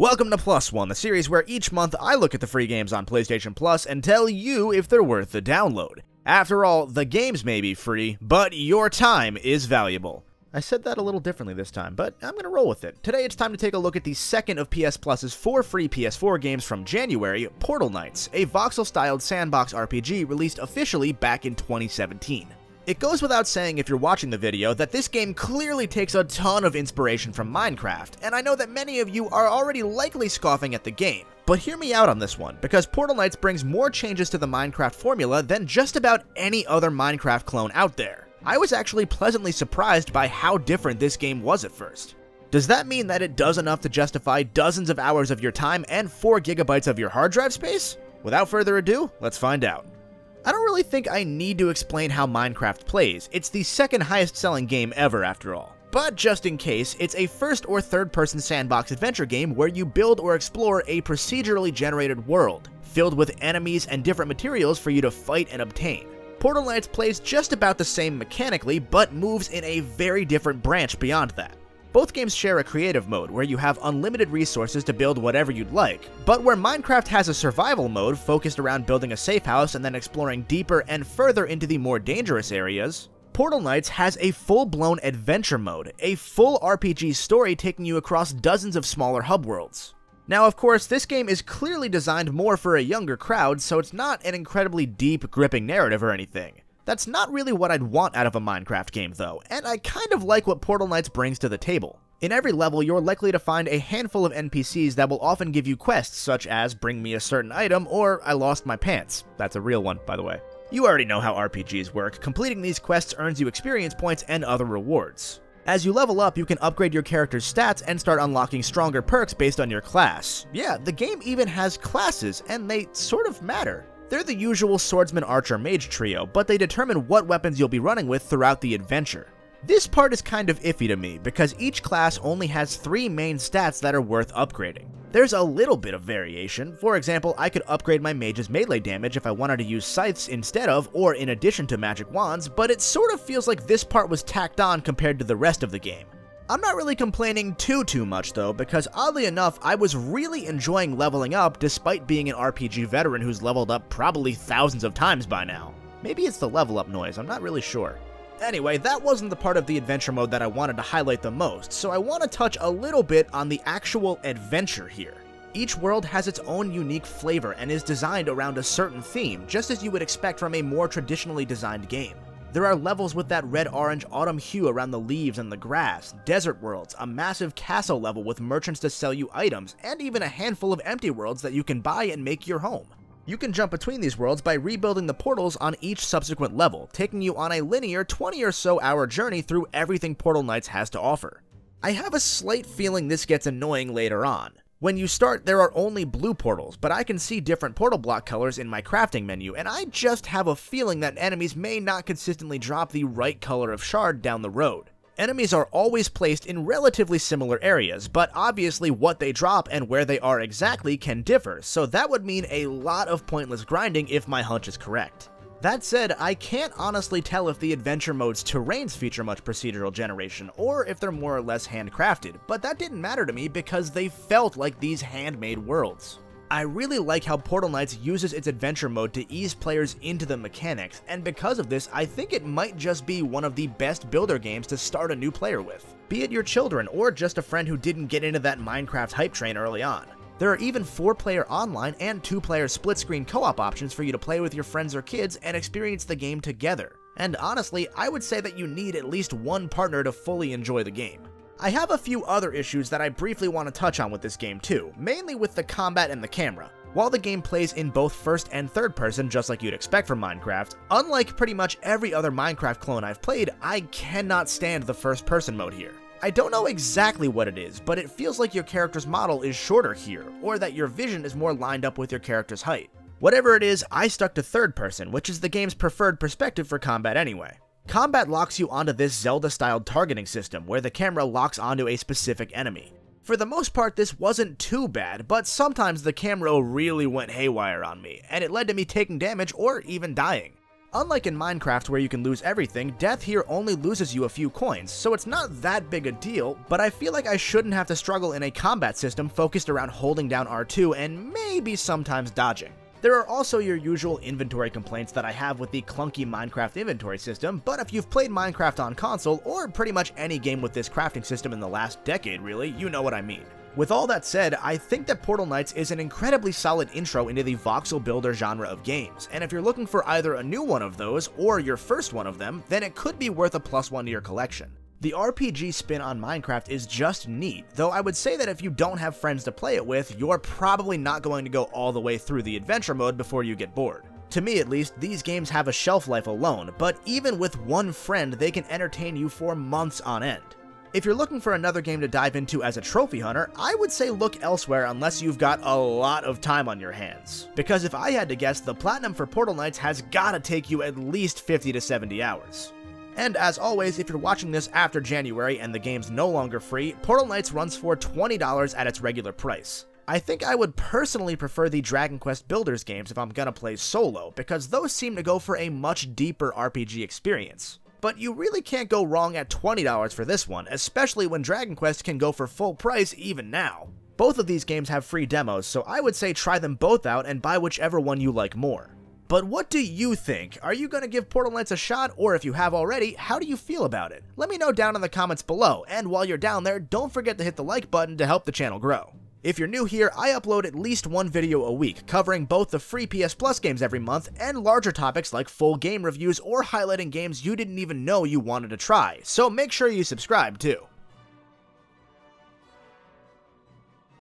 Welcome to PLUSone, the series where each month I look at the free games on PlayStation Plus and tell you if they're worth the download. After all, the games may be free, but your time is valuable. I said that a little differently this time, but I'm gonna roll with it. Today it's time to take a look at the second of PS Plus's 4 free PS4 games from January, Portal Knights, a voxel-styled sandbox RPG released officially back in 2017. It goes without saying if you're watching the video that this game clearly takes a ton of inspiration from Minecraft, and I know that many of you are already likely scoffing at the game. But hear me out on this one, because Portal Knights brings more changes to the Minecraft formula than just about any other Minecraft clone out there. I was actually pleasantly surprised by how different this game was at first. Does that mean that it does enough to justify dozens of hours of your time and 4 GB of your hard drive space? Without further ado, let's find out. I don't really think I need to explain how Minecraft plays. It's the second highest selling game ever after all. But just in case, it's a first or third person sandbox adventure game where you build or explore a procedurally generated world, filled with enemies and different materials for you to fight and obtain. Portal Knights plays just about the same mechanically, but moves in a very different branch beyond that. Both games share a creative mode where you have unlimited resources to build whatever you'd like, but where Minecraft has a survival mode focused around building a safe house and then exploring deeper and further into the more dangerous areas, Portal Knights has a full-blown adventure mode, a full RPG story taking you across dozens of smaller hub worlds. Now, of course, this game is clearly designed more for a younger crowd, so it's not an incredibly deep, gripping narrative or anything. That's not really what I'd want out of a Minecraft game though, and I kind of like what Portal Knights brings to the table. In every level, you're likely to find a handful of NPCs that will often give you quests such as bring me a certain item or I lost my pants. That's a real one, by the way. You already know how RPGs work. Completing these quests earns you experience points and other rewards. As you level up, you can upgrade your character's stats and start unlocking stronger perks based on your class. Yeah, the game even has classes, and they sort of matter. They're the usual swordsman, archer, mage trio, but they determine what weapons you'll be running with throughout the adventure. This part is kind of iffy to me, because each class only has 3 main stats that are worth upgrading. There's a little bit of variation. For example, I could upgrade my mage's melee damage if I wanted to use scythes instead of, or in addition to magic wands, but it sort of feels like this part was tacked on compared to the rest of the game. I'm not really complaining too much though, because oddly enough, I was really enjoying leveling up despite being an RPG veteran who's leveled up probably thousands of times by now. Maybe it's the level up noise, I'm not really sure. Anyway, that wasn't the part of the adventure mode that I wanted to highlight the most, so I want to touch a little bit on the actual adventure here. Each world has its own unique flavor and is designed around a certain theme, just as you would expect from a more traditionally designed game. There are levels with that red-orange autumn hue around the leaves and the grass, desert worlds, a massive castle level with merchants to sell you items, and even a handful of empty worlds that you can buy and make your home. You can jump between these worlds by rebuilding the portals on each subsequent level, taking you on a linear 20 or so hour journey through everything Portal Knights has to offer. I have a slight feeling this gets annoying later on. When you start, there are only blue portals, but I can see different portal block colors in my crafting menu, and I just have a feeling that enemies may not consistently drop the right color of shard down the road. Enemies are always placed in relatively similar areas, but obviously what they drop and where they are exactly can differ, so that would mean a lot of pointless grinding if my hunch is correct. That said, I can't honestly tell if the adventure mode's terrains feature much procedural generation, or if they're more or less handcrafted, but that didn't matter to me because they felt like these handmade worlds. I really like how Portal Knights uses its adventure mode to ease players into the mechanics, and because of this, I think it might just be one of the best builder games to start a new player with, be it your children or just a friend who didn't get into that Minecraft hype train early on. There are even 4-player online and 2-player split-screen co-op options for you to play with your friends or kids and experience the game together. And honestly, I would say that you need at least one partner to fully enjoy the game. I have a few other issues that I briefly want to touch on with this game too, mainly with the combat and the camera. While the game plays in both first and third person just like you'd expect from Minecraft, unlike pretty much every other Minecraft clone I've played, I cannot stand the first person mode here. I don't know exactly what it is, but it feels like your character's model is shorter here, or that your vision is more lined up with your character's height. Whatever it is, I stuck to third person, which is the game's preferred perspective for combat anyway. Combat locks you onto this Zelda-styled targeting system, where the camera locks onto a specific enemy. For the most part, this wasn't too bad, but sometimes the camera really went haywire on me, and it led to me taking damage or even dying. Unlike in Minecraft where you can lose everything, death here only loses you a few coins, so it's not that big a deal, but I feel like I shouldn't have to struggle in a combat system focused around holding down R2 and maybe sometimes dodging. There are also your usual inventory complaints that I have with the clunky Minecraft inventory system, but if you've played Minecraft on console, or pretty much any game with this crafting system in the last decade really, you know what I mean. With all that said, I think that Portal Knights is an incredibly solid intro into the voxel builder genre of games, and if you're looking for either a new one of those or your first one of them, then it could be worth a +1 to your collection. The RPG spin on Minecraft is just neat, though I would say that if you don't have friends to play it with, you're probably not going to go all the way through the adventure mode before you get bored. To me at least, these games have a shelf life alone, but even with one friend, they can entertain you for months on end. If you're looking for another game to dive into as a trophy hunter, I would say look elsewhere unless you've got a lot of time on your hands. Because if I had to guess, the platinum for Portal Knights has gotta take you at least 50 to 70 hours. And as always, if you're watching this after January and the game's no longer free, Portal Knights runs for $20 at its regular price. I think I would personally prefer the Dragon Quest Builders games if I'm gonna play solo, because those seem to go for a much deeper RPG experience. But you really can't go wrong at $20 for this one, especially when Dragon Quest can go for full price even now. Both of these games have free demos, so I would say try them both out and buy whichever one you like more. But what do you think? Are you going to give Portal Knights a shot, or if you have already, how do you feel about it? Let me know down in the comments below, and while you're down there, don't forget to hit the like button to help the channel grow. If you're new here, I upload at least one video a week, covering both the free PS Plus games every month and larger topics like full game reviews or highlighting games you didn't even know you wanted to try, so make sure you subscribe too.